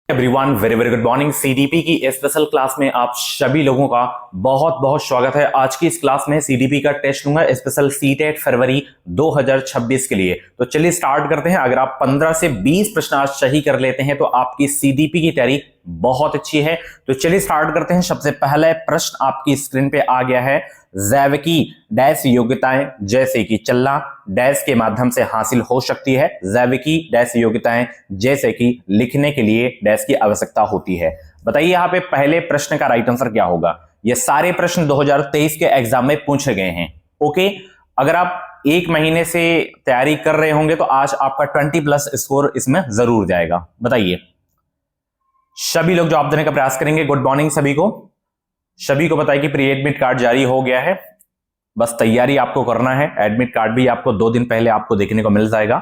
Everyone very very good morning. CDP की special class में आप सभी लोगों का बहुत बहुत स्वागत है। आज की इस क्लास में सीडीपी का टेस्ट लूंगा स्पेशल सीटेट फरवरी 2026 के लिए। तो चलिए स्टार्ट करते हैं। अगर आप 15 से 20 प्रश्न आज सही कर लेते हैं तो आपकी सीडीपी की तैयारी बहुत अच्छी है। तो चलिए स्टार्ट करते हैं। सबसे पहला प्रश्न आपकी स्क्रीन पे आ गया है। जैविकी डैश योग्यताएं जैसे कि चलना डैश के माध्यम से हासिल हो सकती है। जैविकी डैश योग्यताएं जैसे कि लिखने के लिए डैश की आवश्यकता होती है। बताइए यहां पे पहले प्रश्न का राइट आंसर क्या होगा। ये सारे प्रश्न 2023 के एग्जाम में पूछे गए हैं। ओके, अगर आप एक महीने से तैयारी कर रहे होंगे तो आज आपका 20+ स्कोर इसमें जरूर जाएगा। बताइए सभी लोग जवाब देने का प्रयास करेंगे। गुड मॉर्निंग सभी को बताइए कि प्री एडमिट कार्ड जारी हो गया है। बस तैयारी आपको करना है। एडमिट कार्ड भी आपको 2 दिन पहले आपको देखने को मिल जाएगा।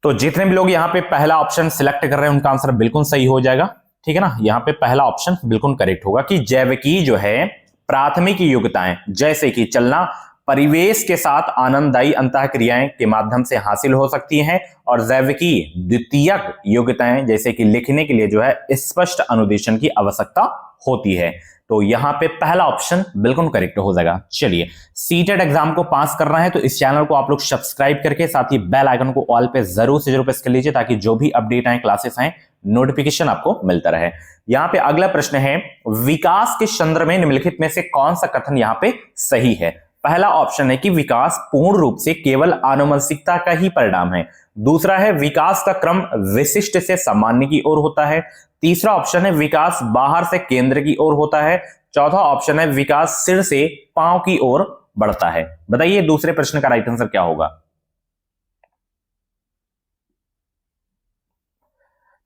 तो जितने भी लोग यहां पे पहला ऑप्शन सिलेक्ट कर रहे हैं उनका आंसर बिल्कुल सही हो जाएगा। ठीक है ना, यहां पे पहला ऑप्शन बिल्कुल करेक्ट होगा कि जैविकी जो है प्राथमिक योग्यताएं जैसे कि चलना परिवेश के साथ आनंददायी अंतःक्रियाएं के माध्यम से हासिल हो सकती हैं, और जैविकी द्वितीयक योग्यताएं जैसे कि लिखने के लिए जो है स्पष्ट अनुदेशन की आवश्यकता होती है। तो यहां पे पहला ऑप्शन बिल्कुल करेक्ट हो जाएगा। चलिए, सीटेट एग्जाम को पास करना है तो इस चैनल को आप लोग सब्सक्राइब करके साथ ही बेल आइकन को ऑल पे जरूर से जरूर प्रेस कर लीजिए ताकि जो भी अपडेट आए, क्लासेस आए, नोटिफिकेशन आपको मिलता रहे। यहां पे अगला प्रश्न है, विकास के संदर्भ में निम्नलिखित में से कौन सा कथन यहां पे सही है। पहला ऑप्शन है कि विकास पूर्ण रूप से केवल आनुवंशिकता का ही परिणाम है। दूसरा है विकास का क्रम विशिष्ट से सामान्य की ओर होता है। तीसरा ऑप्शन है विकास बाहर से केंद्र की ओर होता है। चौथा ऑप्शन है विकास सिर से पांव की ओर बढ़ता है। बताइए दूसरे प्रश्न का राइट आंसर क्या होगा।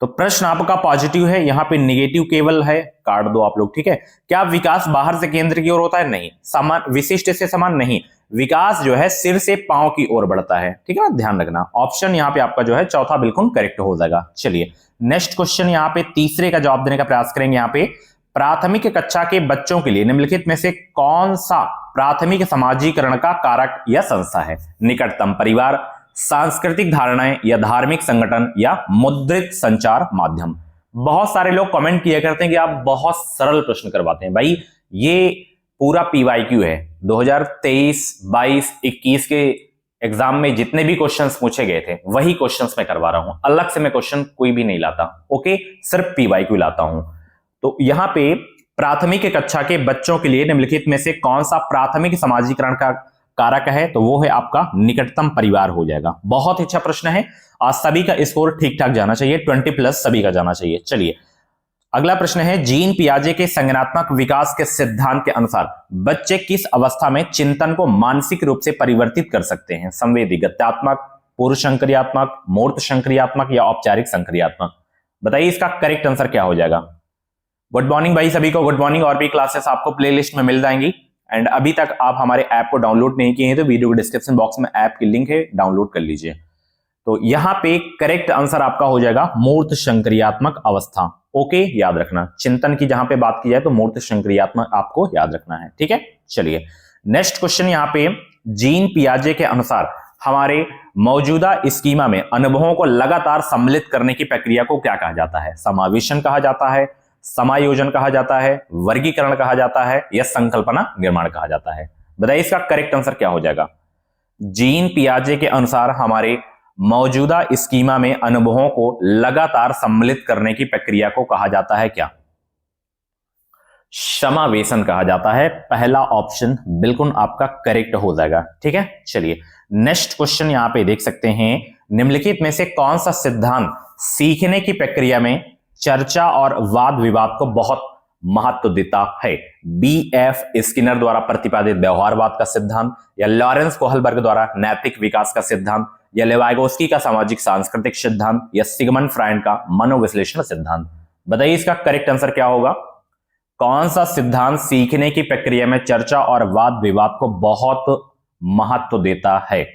तो प्रश्न आपका पॉजिटिव है, यहां पे नेगेटिव केवल है, काट दो आप लोग। ठीक है, क्या विकास बाहर से केंद्र की ओर होता है? नहीं। समान विशिष्ट से समान नहीं, विकास जो है सिर से पांव की ओर बढ़ता है। ठीक है ना, ध्यान रखना। ऑप्शन यहां पे आपका जो है चौथा बिल्कुल करेक्ट हो जाएगा। चलिए नेक्स्ट क्वेश्चन, यहां पे तीसरे का जवाब देने का प्रयास करेंगे। यहां पे प्राथमिक कक्षा के बच्चों के लिए निम्नलिखित में से कौन सा प्राथमिक समाजीकरण का कारक या संस्था है। निकटतम परिवार, सांस्कृतिक धारणाएं या धार्मिक संगठन या मुद्रित संचार माध्यम। बहुत सारे लोग कमेंट किया करते हैं कि आप बहुत सरल प्रश्न करवाते हैं। भाई ये पूरा पीवाईक्यू है। 2023, 22, 21 के एग्जाम में जितने भी क्वेश्चंस पूछे गए थे वही क्वेश्चंस मैं करवा रहा हूं। अलग से मैं क्वेश्चन कोई भी नहीं लाता। ओके, सिर्फ पीवाईक्यू लाता हूं। तो यहां पे प्राथमिक कक्षा के बच्चों के लिए निम्नलिखित में से कौन सा प्राथमिक समाजीकरण का कारक है, तो वो है आपका निकटतम परिवार हो जाएगा। बहुत अच्छा प्रश्न है। आज सभी का स्कोर ठीक ठाक जाना चाहिए, 20+ सभी का जाना चाहिए। चलिए अगला प्रश्न है, जीन पियाजे के संज्ञानात्मक विकास के सिद्धांत के अनुसार बच्चे किस अवस्था में चिंतन को मानसिक रूप से परिवर्तित कर सकते हैं। संवेदी गत्यात्मक, पूर्व संक्रियात्मक, मूर्त संक्रियात्मक या औपचारिक संक्रियात्मक। बताइए इसका करेक्ट आंसर क्या हो जाएगा। गुड मॉर्निंग भाई सभी को, गुड मॉर्निंग। और भी क्लासेस आपको प्लेलिस्ट में मिल जाएंगी। एंड अभी तक आप हमारे ऐप को डाउनलोड नहीं किए हैं तो वीडियो के डिस्क्रिप्शन बॉक्स में ऐप की लिंक है, डाउनलोड कर लीजिए। तो यहां पे करेक्ट आंसर आपका हो जाएगा मूर्त संक्रियात्मक अवस्था। ओके, याद रखना। चिंतन की जहां पे बात की जाए तो मूर्त संक्रियात्मक आपको याद रखना है। ठीक है, चलिए नेक्स्ट क्वेश्चन। यहां पे जीन पियाजे के अनुसार हमारे मौजूदा स्कीमा में अनुभवों को लगातार सम्मिलित करने की प्रक्रिया को क्या कहा जाता है। समावेशन कहा जाता है, समायोजन कहा जाता है, वर्गीकरण कहा जाता है या संकल्पना निर्माण कहा जाता है। बताइए इसका करेक्ट आंसर क्या हो जाएगा। जीन पियाजे के अनुसार हमारे मौजूदा स्कीमा में अनुभवों को लगातार सम्मिलित करने की प्रक्रिया को कहा जाता है क्या। समावेशन कहा जाता है। पहला ऑप्शन बिल्कुल आपका करेक्ट हो जाएगा। ठीक है, चलिए नेक्स्ट क्वेश्चन यहां पे देख सकते हैं, निम्नलिखित में से कौन सा सिद्धांत सीखने की प्रक्रिया में चर्चा और वाद विवाद को बहुत महत्व देता है। BF स्किनर द्वारा प्रतिपादित व्यवहारवाद का सिद्धांत, या लॉरेंस कोहलबर्ग द्वारा नैतिक विकास का सिद्धांत, या लेवाइगोस्की का सामाजिक सांस्कृतिक सिद्धांत, या सिगमंड फ्रायड का मनोविश्लेषण सिद्धांत। बताइए इसका करेक्ट आंसर क्या होगा। कौन सा सिद्धांत सीखने की प्रक्रिया में चर्चा और वाद विवाद को बहुत महत्व देता है।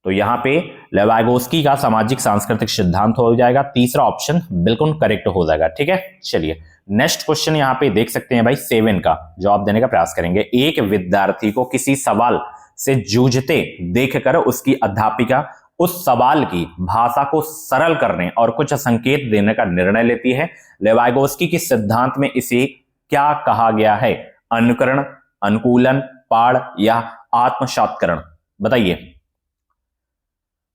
तो यहां पे लेवाइगोस्की का सामाजिक सांस्कृतिक सिद्धांत हो जाएगा। तीसरा ऑप्शन बिल्कुल करेक्ट हो जाएगा। ठीक है, चलिए नेक्स्ट क्वेश्चन यहां पे देख सकते हैं भाई 7 का जवाब देने का प्रयास करेंगे। एक विद्यार्थी को किसी सवाल से जूझते देखकर उसकी अध्यापिका उस सवाल की भाषा को सरल करने और कुछ संकेत देने का निर्णय लेती है। लेवाइगोस्की के सिद्धांत में इसे क्या कहा गया है? अनुकरण, अनुकूलन, पाड़ या आत्मसात्करण? बताइए।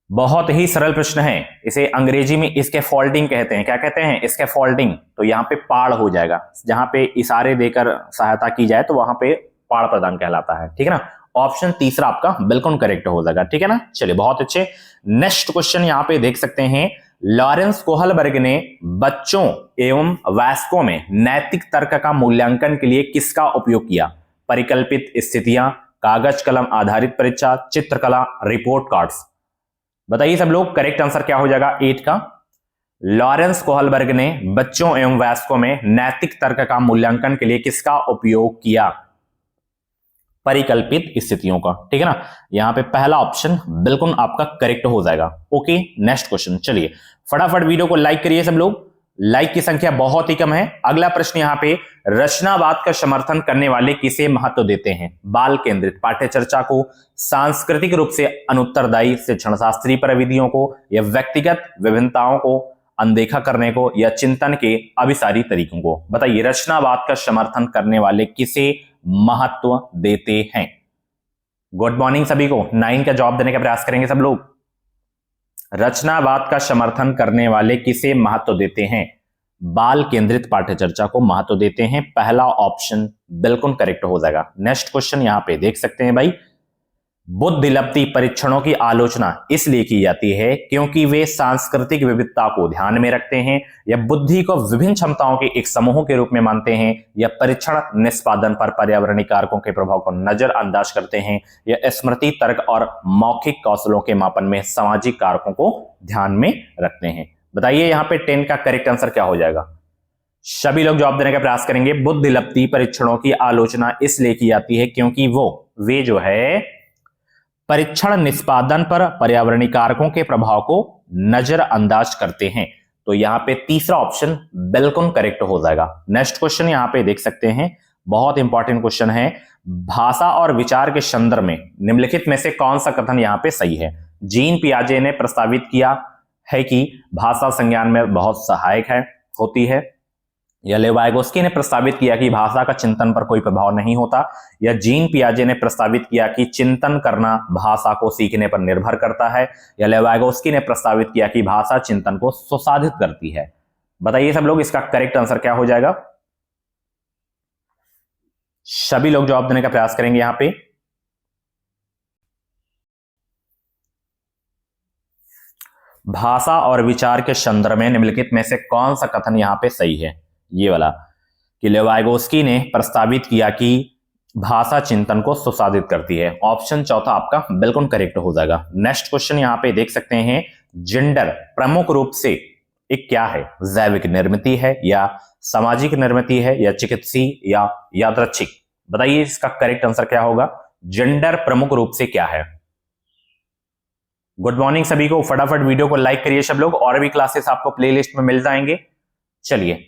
बहुत ही सरल प्रश्न है। इसे अंग्रेजी में स्कैफोल्डिंग कहते हैं। क्या कहते हैं? स्कैफोल्डिंग। तो यहां पे पाड़ हो जाएगा। जहां पे इशारे देकर सहायता की जाए तो वहां पे पाड़ प्रदान कहलाता है। ठीक है ना? ऑप्शन तीसरा आपका बिल्कुल करेक्ट हो जाएगा। ठीक है ना? चलिए, बहुत अच्छे। नेक्स्ट क्वेश्चन यहां पे देख सकते हैं। लॉरेंस कोहलबर्ग ने बच्चों एवं वयस्कों में नैतिक तर्क का मूल्यांकन के लिए किसका उपयोग किया? परिकल्पित स्थितियां, कागज कलम आधारित परीक्षा, चित्रकला, रिपोर्ट कार्ड्स? बताइए सब लोग, करेक्ट आंसर क्या हो जाएगा 8 का? लॉरेंस कोहलबर्ग ने बच्चों एवं वयस्कों में नैतिक तर्क का मूल्यांकन के लिए किसका उपयोग किया? परिकल्पित स्थितियों का। ठीक है ना? यहां पे पहला ऑप्शन बिल्कुल आपका करेक्ट हो जाएगा। Okay, next question. चलिए फटाफट वीडियो को लाइक करिए सब लोग, लाइक की संख्या बहुत ही कम है। अगला प्रश्न यहां पे, रचनावाद का समर्थन करने वाले किसे महत्व देते हैं? बाल केंद्रित पाठ्य चर्चा को, सांस्कृतिक रूप से अनुत्तरदायी शिक्षण शास्त्रीय प्रविधियों को, या व्यक्तिगत विभिन्नताओं को अनदेखा करने को, या चिंतन के अभिसारी तरीकों को? बताइए, रचनावाद का समर्थन करने वाले किसे महत्व देते हैं? गुड मॉर्निंग सभी को। 9 का जवाब देने का प्रयास करेंगे सब लोग। रचनावाद का समर्थन करने वाले किसे महत्व देते हैं? बाल केंद्रित पाठ्य चर्चा को महत्व देते हैं। पहला ऑप्शन बिल्कुल करेक्ट हो जाएगा। नेक्स्ट क्वेश्चन यहां पे देख सकते हैं भाई, बुद्धिलब्धि परीक्षणों की आलोचना इसलिए की जाती है क्योंकि वे सांस्कृतिक विविधता को ध्यान में रखते हैं, या बुद्धि को विभिन्न क्षमताओं के एक समूह के रूप में मानते हैं, या परीक्षण निष्पादन पर पर्यावरणीय कारकों के प्रभाव को नजरअंदाज करते हैं, या स्मृति, तर्क और मौखिक कौशलों के मापन में सामाजिक कारकों को ध्यान में रखते हैं? बताइए यहां पे 10 का करेक्ट आंसर क्या हो जाएगा? सभी लोग जवाब देने का प्रयास करेंगे। बुद्धिलब्धि परीक्षणों की आलोचना इसलिए की जाती है क्योंकि वे जो है परीक्षण निष्पादन पर पर्यावरणीय कारकों के प्रभाव को नजरअंदाज करते हैं। तो यहां पे तीसरा ऑप्शन बिल्कुल करेक्ट हो जाएगा। नेक्स्ट क्वेश्चन यहां पे देख सकते हैं, बहुत इंपॉर्टेंट क्वेश्चन है। भाषा और विचार के संदर्भ में निम्नलिखित में से कौन सा कथन यहां पे सही है? जीन पियाजे ने प्रस्तावित किया है कि भाषा संज्ञान में बहुत सहायक होती है, या लेवाइगोस्की ने प्रस्तावित किया कि भाषा का चिंतन पर कोई प्रभाव नहीं होता, या जीन पियाजे ने प्रस्तावित किया कि चिंतन करना भाषा को सीखने पर निर्भर करता है, या लेवाइगोस्की ने प्रस्तावित किया कि भाषा चिंतन को सुसाधित करती है? बताइए सब लोग, इसका करेक्ट आंसर क्या हो जाएगा? सभी लोग जवाब देने का प्रयास करेंगे यहां पे। भाषा और विचार के संदर्भ में निम्नलिखित में से कौन सा कथन यहां पे सही है? ये वाला, कि लेवाइगोस्की ने प्रस्तावित किया कि भाषा चिंतन को सुसाधित करती है। ऑप्शन चौथा आपका बिल्कुल करेक्ट हो जाएगा। नेक्स्ट क्वेश्चन यहां पे देख सकते हैं, जेंडर प्रमुख रूप से एक क्या है? जैविक निर्मिति है, या सामाजिक निर्मिति है, या चिकित्सीय, या यादृच्छिक? बताइए इसका करेक्ट आंसर क्या होगा? जेंडर प्रमुख रूप से क्या है? गुड मॉर्निंग सभी को। फटाफट वीडियो को लाइक करिए सब लोग, और भी क्लासेस आपको प्लेलिस्ट में मिल जाएंगे। चलिए,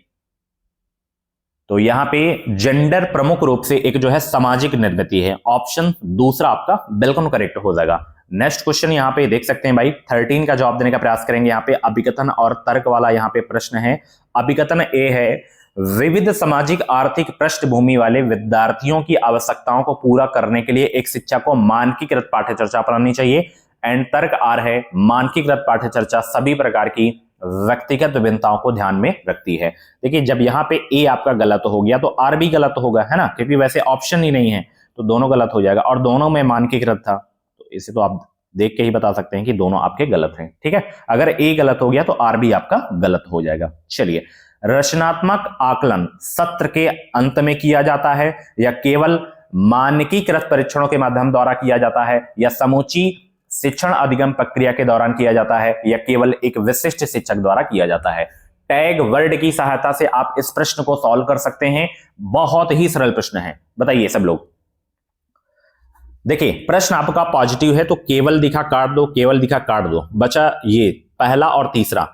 तो यहां पे जेंडर प्रमुख रूप से एक जो है सामाजिक निर्मिति है। ऑप्शन दूसरा आपका बिल्कुल करेक्ट हो जाएगा। नेक्स्ट क्वेश्चन यहां पे देख सकते हैं भाई, 13 का जवाब देने का प्रयास करेंगे। यहां पे अभिकथन और तर्क वाला यहां पे प्रश्न है। अभिकथन ए है, विविध सामाजिक आर्थिक पृष्ठभूमि वाले विद्यार्थियों की आवश्यकताओं को पूरा करने के लिए एक शिक्षा को मानकीकृत पाठ्य चर्चा अपनानी चाहिए। एंड तर्क आर है, मानकीकृत पाठ्य चर्चा सभी प्रकार की व्यक्तिगत विभिन्नताओं को ध्यान में रखती है। देखिए, जब यहां पे ए आपका गलत हो गया तो आर भी गलत होगा, है ना? क्योंकि वैसे ऑप्शन ही नहीं है, तो दोनों गलत हो जाएगा, और दोनों में मानकीकृत था, तो इसे तो आप देख के ही बता सकते हैं कि दोनों आपके गलत हैं। ठीक है, अगर ए गलत हो गया तो आर भी आपका गलत हो जाएगा। चलिए, रचनात्मक आकलन सत्र के अंत में किया जाता है, या केवल मानकीकृत परीक्षणों के माध्यम द्वारा किया जाता है, या समूची शिक्षण अधिगम प्रक्रिया के दौरान किया जाता है, या केवल एक विशिष्ट शिक्षक द्वारा किया जाता है? टैग वर्ड की सहायता से आप इस प्रश्न को सॉल्व कर सकते हैं। बहुत ही सरल प्रश्न है। बताइए सब लोग। देखिए, प्रश्न आपका पॉजिटिव है तो केवल दिखा काट दो, केवल दिखा काट दो, बचा ये पहला और तीसरा।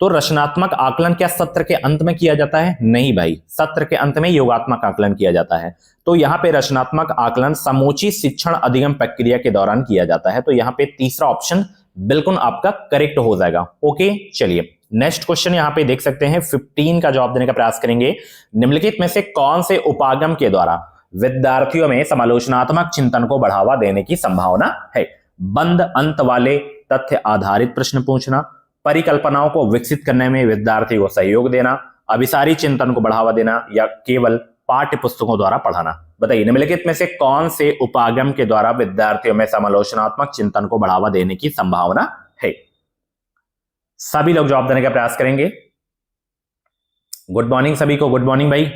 तो रचनात्मक आकलन क्या सत्र के अंत में किया जाता है? नहीं भाई, सत्र के अंत में योगात्मक आकलन किया जाता है। तो यहां पे रचनात्मक आकलन समूची शिक्षण अधिगम प्रक्रिया के दौरान किया जाता है। तो यहां पे तीसरा ऑप्शन बिल्कुल आपका करेक्ट हो जाएगा। ओके, चलिए नेक्स्ट क्वेश्चन यहां पे देख सकते हैं 15 का जवाब देने का प्रयास करेंगे। निम्नलिखित में से कौन से उपागम के द्वारा विद्यार्थियों में समालोचनात्मक चिंतन को बढ़ावा देने की संभावना है? बंद अंत वाले तथ्य आधारित प्रश्न पूछना, परिकल्पनाओं को विकसित करने में विद्यार्थी को सहयोग देना, अभिसारी चिंतन को बढ़ावा देना, या केवल पाठ्य पुस्तकों द्वारा पढ़ाना। बताइए निम्नलिखित में से कौन से उपागम के द्वारा विद्यार्थियों में समालोचनात्मक चिंतन को बढ़ावा देने की संभावना है? सभी लोग जवाब देने का प्रयास करेंगे। गुड मॉर्निंग सभी को, गुड मॉर्निंग भाई।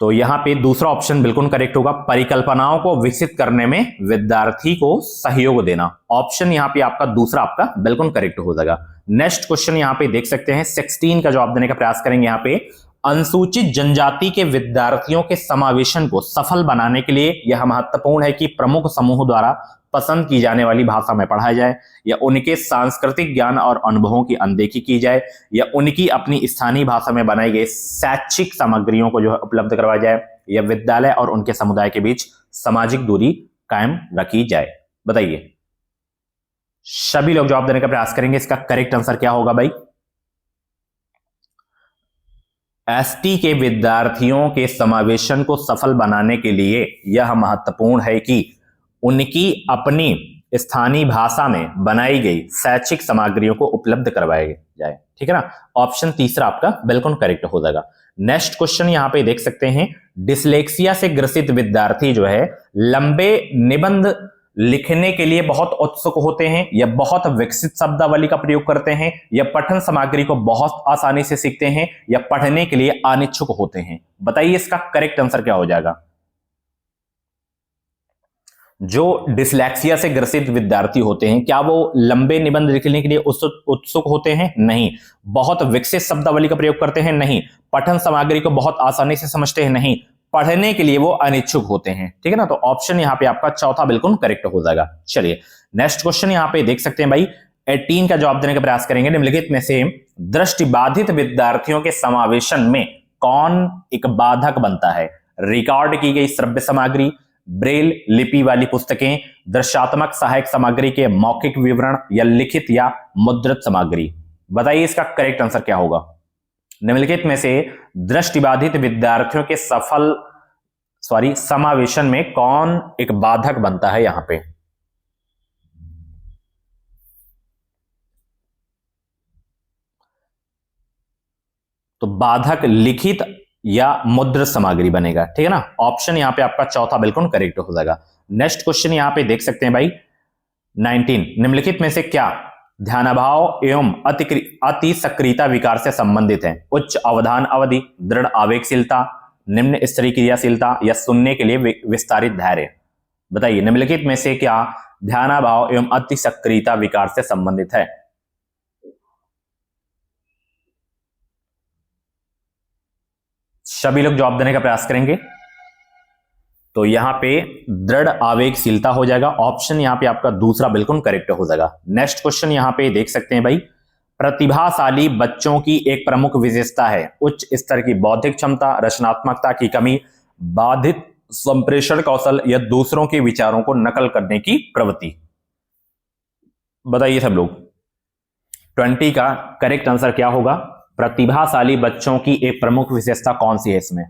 तो यहां पे दूसरा ऑप्शन बिल्कुल करेक्ट होगा, परिकल्पनाओं को विकसित करने में विद्यार्थी को सहयोग देना। ऑप्शन यहां पे आपका दूसरा आपका बिल्कुल करेक्ट हो जाएगा। नेक्स्ट क्वेश्चन यहां पे देख सकते हैं 16 का जवाब देने का प्रयास करेंगे। यहां पे अनुसूचित जनजाति के विद्यार्थियों के समावेशन को सफल बनाने के लिए यह महत्वपूर्ण है कि प्रमुख समूह द्वारा पसंद की जाने वाली भाषा में पढ़ाया जाए, या उनके सांस्कृतिक ज्ञान और अनुभवों की अनदेखी की जाए, या उनकी अपनी स्थानीय भाषा में बनाई गई शैक्षिक सामग्रियों को जो है उपलब्ध करवाया जाए, या विद्यालय और उनके समुदाय के बीच सामाजिक दूरी कायम रखी जाए। बताइए सभी लोग जवाब देने का प्रयास करेंगे। इसका करेक्ट आंसर क्या होगा भाई? एसटी के विद्यार्थियों के समावेशन को सफल बनाने के लिए यह महत्वपूर्ण है कि उनकी अपनी स्थानीय भाषा में बनाई गई शैक्षिक सामग्रियों को उपलब्ध करवाया जाए। ठीक है ना, ऑप्शन तीसरा आपका बिल्कुल करेक्ट हो जाएगा। नेक्स्ट क्वेश्चन यहां पे देख सकते हैं, डिसलेक्सिया से ग्रसित विद्यार्थी जो है लंबे निबंध लिखने के लिए बहुत उत्सुक होते हैं, या बहुत विकसित शब्दावली का प्रयोग करते हैं, या पठन सामग्री को बहुत आसानी से सीखते हैं, या पढ़ने के लिए अनिच्छुक होते हैं। बताइए इसका करेक्ट आंसर क्या हो जाएगा? जो डिसलेक्सिया से ग्रसित विद्यार्थी होते हैं, क्या वो लंबे निबंध लिखने के लिए उत्सुक होते हैं? नहीं। बहुत विकसित शब्दावली का प्रयोग करते हैं? नहीं। पठन सामग्री को बहुत आसानी से समझते हैं? नहीं। पढ़ने के लिए वो अनिच्छुक होते हैं। ठीक है ना, तो ऑप्शन यहां पे आपका चौथा बिल्कुल करेक्ट हो जाएगा। चलिए नेक्स्ट क्वेश्चन यहां पे देख सकते हैं भाई, 18 का जवाब देने का प्रयास करेंगे। निम्नलिखित में से दृष्टिबाधित विद्यार्थियों के समावेशन में कौन एक बाधक बनता है? रिकॉर्ड की गई श्रव्य सामग्री, ब्रेल लिपि वाली पुस्तकें, दृश्यात्मक सहायक सामग्री के मौखिक विवरण, या लिखित या मुद्रित सामग्री। बताइए इसका करेक्ट आंसर क्या होगा? निम्नलिखित में से दृष्टिबाधित विद्यार्थियों के समावेशन में कौन एक बाधक बनता है? यहां पे तो बाधक लिखित या मुद्रित सामग्री बनेगा। ठीक है ना, ऑप्शन यहां पे आपका चौथा बिल्कुल करेक्ट हो जाएगा। नेक्स्ट क्वेश्चन यहां पे देख सकते हैं भाई 19, निम्नलिखित में से क्या ध्यानाभाव एवं अति सक्रियता विकार से संबंधित है? उच्च अवधान अवधि, दृढ़ आवेगशीलता, निम्न स्तरीय क्रियाशीलता, या सुनने के लिए विस्तारित धैर्य। बताइए निम्नलिखित में से क्या ध्यानाभाव एवं अति सक्रियता विकार से संबंधित है? सभी लोग जवाब देने का प्रयास करेंगे। तो यहां पे दृढ़ आवेगशीलता हो जाएगा। ऑप्शन यहां पे आपका दूसरा बिल्कुल करेक्ट हो जाएगा। नेक्स्ट क्वेश्चन यहां पे देख सकते हैं भाई, प्रतिभाशाली बच्चों की एक प्रमुख विशेषता है उच्च स्तर की बौद्धिक क्षमता, रचनात्मकता की कमी, बाधित संप्रेषण कौशल, या दूसरों के विचारों को नकल करने की प्रवृत्ति। बताइए सब लोग 20 का करेक्ट आंसर क्या होगा? प्रतिभाशाली बच्चों की एक प्रमुख विशेषता कौन सी है इसमें?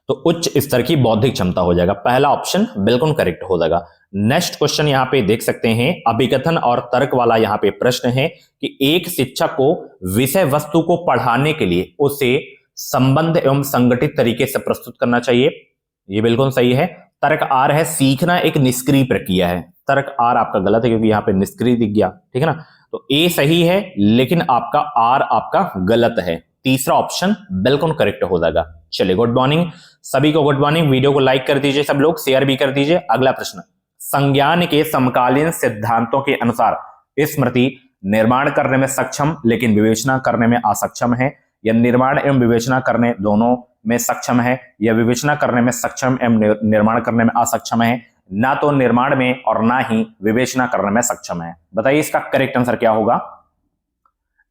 तो उच्च स्तर की बौद्धिक क्षमता हो जाएगा। पहला ऑप्शन बिल्कुल करेक्ट हो जाएगा। नेक्स्ट क्वेश्चन यहां पे देख सकते हैं, अभिकथन और तर्क वाला यहां पे प्रश्न है कि एक शिक्षक को विषय वस्तु को पढ़ाने के लिए उसे संबंध एवं संगठित तरीके से प्रस्तुत करना चाहिए। ये बिल्कुल सही है। तर्क आर है, सीखना एक निष्क्रिय प्रक्रिया है। तर्क आर आपका गलत है क्योंकि यहां पे निष्क्रिय दिख गया। ठीक है ना, तो ए सही है लेकिन आपका आर आपका गलत है। तीसरा ऑप्शन बिल्कुल करेक्ट हो जाएगा। चलिए गुड मॉर्निंग सभी को, गुड मॉर्निंग। वीडियो को लाइक कर दीजिए सब लोग, शेयर भी कर दीजिए। अगला प्रश्न, संज्ञान के समकालीन सिद्धांतों के अनुसार स्मृति निर्माण करने में सक्षम लेकिन विवेचना करने में असक्षम है, या निर्माण एवं विवेचना करने दोनों में सक्षम है, या विवेचना करने में सक्षम एवं निर्माण करने में असक्षम है, ना तो निर्माण में और ना ही विवेचना करने में सक्षम है। बताइए इसका करेक्ट आंसर क्या होगा?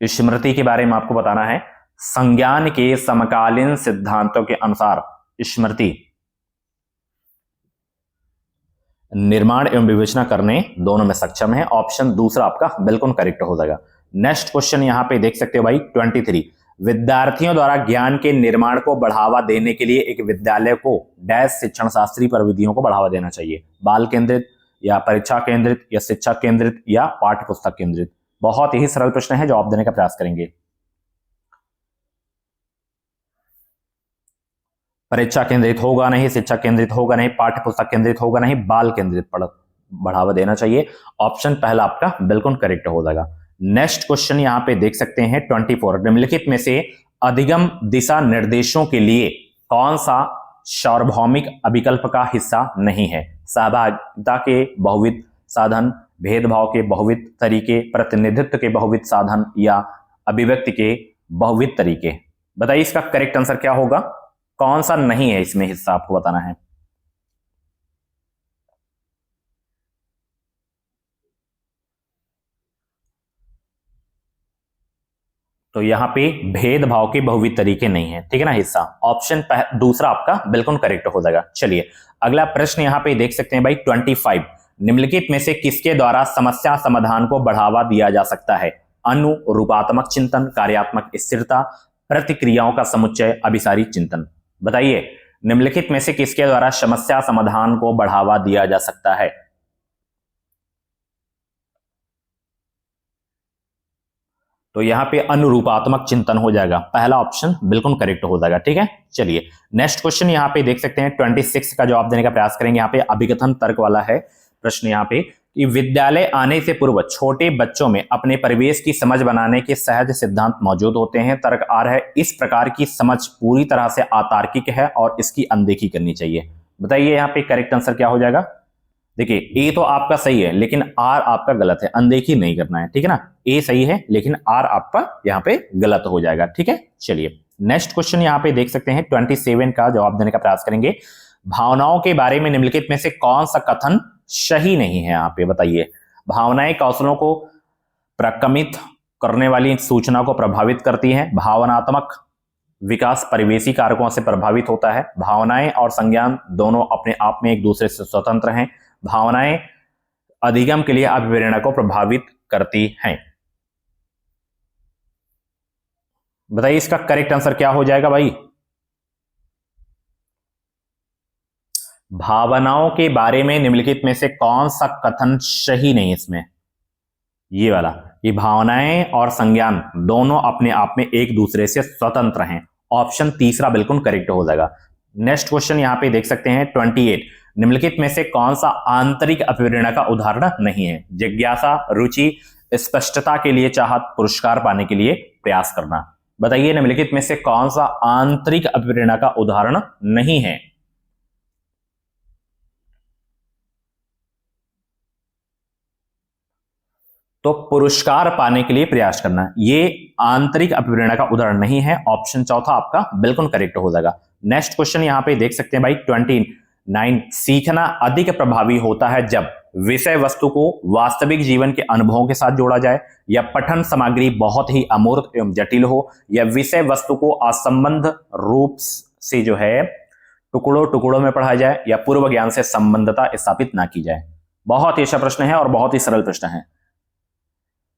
स्मृति के बारे में आपको बताना है। संज्ञान के समकालीन सिद्धांतों के अनुसार निर्माण एवं विवेचना करने दोनों में सक्षम है। ऑप्शन दूसरा आपका बिल्कुल करेक्ट हो जाएगा। नेक्स्ट क्वेश्चन यहां पे देख सकते हो भाई 23, विद्यार्थियों द्वारा ज्ञान के निर्माण को बढ़ावा देने के लिए एक विद्यालय को डैश शिक्षण शास्त्री प्रविधियों को बढ़ावा देना चाहिए। बाल केंद्रित या परीक्षा केंद्रित या शिक्षा केंद्रित या पाठ्य पुस्तक केंद्रित। बहुत ही सरल प्रश्न है, जवाब देने का प्रयास करेंगे। परीक्षा केंद्रित होगा नहीं, शिक्षा केंद्रित होगा नहीं, पाठ्य पुस्तक केंद्रित होगा नहीं, बाल केंद्रित बढ़ावा देना चाहिए। ऑप्शन पहला आपका बिल्कुल करेक्ट हो जाएगा। नेक्स्ट क्वेश्चन यहां पे देख सकते हैं 24, निम्नलिखित में से अधिगम दिशा निर्देशों के लिए कौन सा सार्वभौमिक अभिकल्प का हिस्सा नहीं है? सहभागिता के बहुविध साधन, भेदभाव के बहुविध तरीके, प्रतिनिधित्व के बहुविध साधन या अभिव्यक्ति के बहुविध तरीके। बताइए इसका करेक्ट आंसर क्या होगा, कौन सा नहीं है इसमें हिस्सा, आपको बताना है। तो यहां पे भेदभाव के बहुविध तरीके नहीं है, ठीक है ना हिस्सा। ऑप्शन दूसरा आपका बिल्कुल करेक्ट हो जाएगा। चलिए अगला प्रश्न यहां पे देख सकते हैं भाई 25, निम्नलिखित में से किसके द्वारा समस्या समाधान को बढ़ावा दिया जा सकता है? अनुरूपात्मक चिंतन, कार्यात्मक स्थिरता, प्रतिक्रियाओं का समुच्चय, अभिसारी चिंतन। बताइए निम्नलिखित में से किसके द्वारा समस्या समाधान को बढ़ावा दिया जा सकता है? तो यहां पे अनुरूपात्मक चिंतन हो जाएगा, पहला ऑप्शन बिल्कुल करेक्ट हो जाएगा, ठीक है। चलिए नेक्स्ट क्वेश्चन यहां पे देख सकते हैं 26 का जवाब देने का प्रयास करेंगे। यहां पे अभिकथन तर्क वाला है प्रश्न यहां पे कि विद्यालय आने से पूर्व छोटे बच्चों में अपने परिवेश की समझ बनाने के सहज सिद्धांत मौजूद होते हैं। तर्क आ रहा है इस प्रकार की समझ पूरी तरह से अतार्किक है और इसकी अनदेखी करनी चाहिए। बताइए यहां पे करेक्ट आंसर क्या हो जाएगा? देखिए ए तो आपका सही है लेकिन आर आपका गलत है, अनदेखी नहीं करना है, ठीक है ना। ए सही है लेकिन आर आपका यहां पे गलत हो जाएगा, ठीक है। चलिए नेक्स्ट क्वेश्चन यहां पे देख सकते हैं 27 का जवाब देने का प्रयास करेंगे। भावनाओं के बारे में निम्नलिखित में से कौन सा कथन सही नहीं है? यहां पे बताइए भावनाएं कौशलों को प्रकमित करने वाली सूचना को प्रभावित करती हैं। भावनात्मक विकास परिवेशी कारकों से प्रभावित होता है। भावनाएं और संज्ञान दोनों अपने आप में एक दूसरे से स्वतंत्र हैं। भावनाएं अधिगम के लिए अभिप्रेरणा को प्रभावित करती हैं। बताइए इसका करेक्ट आंसर क्या हो जाएगा भाई? भावनाओं के बारे में निम्नलिखित में से कौन सा कथन सही नहीं? इसमें ये वाला, ये भावनाएं और संज्ञान दोनों अपने आप में एक दूसरे से स्वतंत्र हैं। ऑप्शन तीसरा बिल्कुल करेक्ट हो जाएगा। नेक्स्ट क्वेश्चन यहां पे देख सकते हैं 28, निम्नलिखित में से कौन सा आंतरिक अभिप्रेरणा का उदाहरण नहीं है? जिज्ञासा, रुचि, स्पष्टता के लिए चाहत, पुरस्कार पाने के लिए प्रयास करना। बताइए निम्नलिखित में से कौन सा आंतरिक अभिप्रेरणा का उदाहरण नहीं है? तो पुरस्कार पाने के लिए प्रयास करना, ये आंतरिक अभिप्रेरणा का उदाहरण नहीं है। ऑप्शन चौथा आपका बिल्कुल करेक्ट हो जाएगा। नेक्स्ट क्वेश्चन यहां पे देख सकते हैं भाई 29, सीखना अधिक प्रभावी होता है जब विषय वस्तु को वास्तविक जीवन के अनुभवों के साथ जोड़ा जाए, या पठन सामग्री बहुत ही अमूर्त एवं जटिल हो, या विषय वस्तु को असंबद्ध रूप से जो है टुकड़ों टुकड़ों में पढ़ा जाए, या पूर्व ज्ञान से संबंधता स्थापित ना की जाए। बहुत ही अच्छा प्रश्न है और बहुत ही सरल प्रश्न है।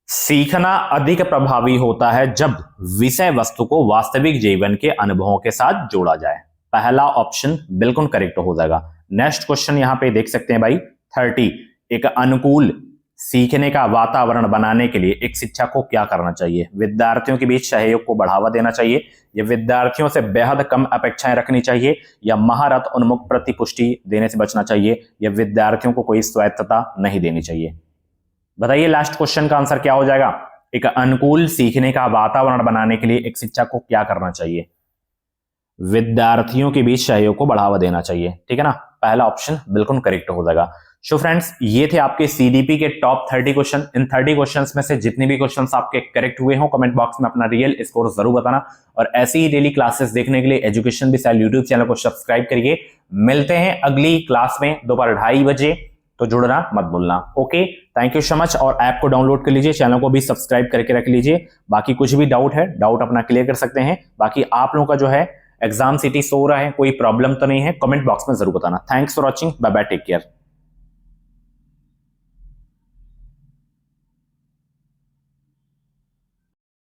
सीखना अधिक प्रभावी होता है जब विषय वस्तु को वास्तविक जीवन के अनुभवों के साथ जोड़ा जाए। पहला ऑप्शन बिल्कुल करेक्ट हो जाएगा। नेक्स्ट क्वेश्चन यहां पे देख सकते हैं भाई 30, एक अनुकूल सीखने का वातावरण बनाने के लिए एक शिक्षक को क्या करना चाहिए? विद्यार्थियों के बीच सहयोग को बढ़ावा देना चाहिए, या विद्यार्थियों से बेहद कम अपेक्षाएं रखनी चाहिए, या महारत उन्मुख प्रतिपुष्टि देने से बचना चाहिए, या विद्यार्थियों को कोई स्वायत्तता नहीं देनी चाहिए। बताइए लास्ट क्वेश्चन का आंसर क्या हो जाएगा? एक अनुकूल सीखने का वातावरण बनाने के लिए एक शिक्षक को क्या करना चाहिए? विद्यार्थियों के बीच सहयोग को बढ़ावा देना चाहिए, ठीक है ना। पहला ऑप्शन बिल्कुल करेक्ट हो जाएगा। सो फ्रेंड्स ये थे आपके सीडीपी के टॉप 30 क्वेश्चन। इन 30 क्वेश्चंस में से जितने भी क्वेश्चंस आपके करेक्ट हुए हो कमेंट बॉक्स में अपना रियल स्कोर जरूर बताना, और ऐसी ही डेली क्लासेस देखने के लिए एजुकेशन विशाल यूट्यूब चैनल को सब्सक्राइब करिए। मिलते हैं अगली क्लास में दोपहर 2:30 बजे, तो जुड़ना मत भूलना। Okay, thank you so much. और ऐप को डाउनलोड कर लीजिए, चैनल को भी सब्सक्राइब करके रख लीजिए। बाकी कुछ भी डाउट है, डाउट अपना क्लियर कर सकते हैं। बाकी आप लोगों का जो है एग्जाम सिटी सो रहा है, कोई प्रॉब्लम तो नहीं है, कमेंट बॉक्स में जरूर बताना। Thanks for watching, bye bye, take care.